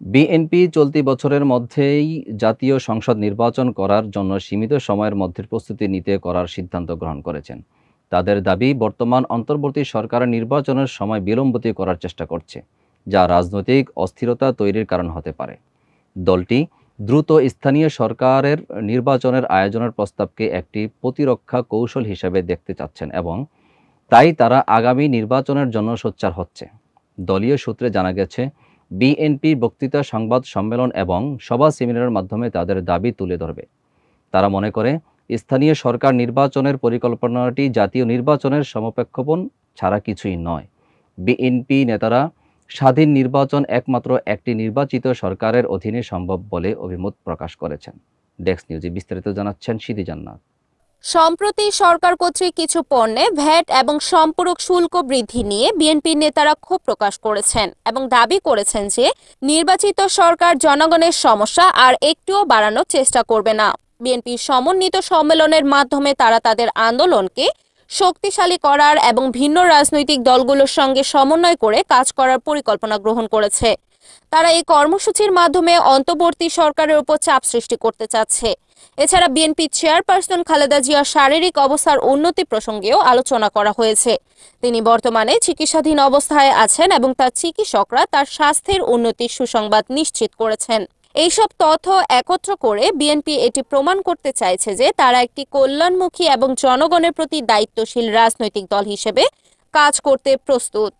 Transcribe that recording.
BNP চলতি বছরের মধ্যেই জাতীয় সংসদ নির্বাচন করার জন্য সীমিত সময়ের মধ্যে প্রস্তুতি নিতে করার সিদ্ধান্ত গ্রহণ করেছেন। তাদের দাবি, বর্তমান অন্তর্বর্তী সরকারের নির্বাচনের সময় বিলম্বিত করার চেষ্টা করছে, যা রাজনৈতিক অস্থিরতা তৈরির কারণ হতে পারে। দলটি দ্রুত স্থানীয় সরকারের নির্বাচনের আয়োজনের প্রস্তাবকে একটি প্রতিরক্ষা কৌশল হিসেবে দেখতে চাচ্ছেন এবং তাই তারা আগামী নির্বাচনের জন্য সোচ্চার হচ্ছে। দলীয় সূত্রে জানা গেছে, বিএনপি বক্তৃতা, সংবাদ সম্মেলন এবং সভা সেমিনারের মাধ্যমে তাদের দাবি তুলে ধরবে। তারা মনে করে, স্থানীয় সরকার নির্বাচনের পরিকল্পনাটি জাতীয় নির্বাচনের সমপ্রেক্ষণ ছাড়া কিছুই নয়। বিএনপি নেতারা স্বাধীন নির্বাচন একমাত্র একটি নির্বাচিত সরকারের অধীনে সম্ভব বলে অভিমত প্রকাশ করেছেন। ডেস্ক নিউজে বিস্তারিত জানাচ্ছেন সিদি জান্নাত। সম্প্রতি সরকার কর্তৃক কিছু পণ্যে ভ্যাট এবং সম্পূরক শুল্ক বৃদ্ধি নিয়ে বিএনপির নেতারা ক্ষোভ প্রকাশ করেছেন এবং দাবি করেছেন যে নির্বাচিত সরকার জনগণের সমস্যা আর একটুও বাড়ানোর চেষ্টা করবে না। বিএনপির সমন্বিত সম্মেলনের মাধ্যমে তারা তাদের আন্দোলনকে শক্তিশালী করার এবং ভিন্ন রাজনৈতিক দলগুলোর সঙ্গে সমন্বয় করে কাজ করার পরিকল্পনা গ্রহণ করেছে। তারা এই কর্মসূচির মাধ্যমে অন্তর্বর্তী সরকারের উপর চাপ সৃষ্টি করতে চাচ্ছে। এছাড়া বিএনপি চেয়ারপারসন খালেদা জিয়ার শারীরিক অবস্থার উন্নতি প্রসঙ্গেও আলোচনা করা হয়েছে। তিনি বর্তমানে চিকিৎসাধীন অবস্থায় আছেন এবং তার চিকিৎসকরা তার স্বাস্থ্যের উন্নতির সুসংবাদ নিশ্চিত করেছেন। এইসব তথ্য একত্র করে বিএনপি এটি প্রমাণ করতে চাইছে যে তারা একটি কল্যাণমুখী এবং জনগণের প্রতি দায়িত্বশীল রাজনৈতিক দল হিসেবে কাজ করতে প্রস্তুত।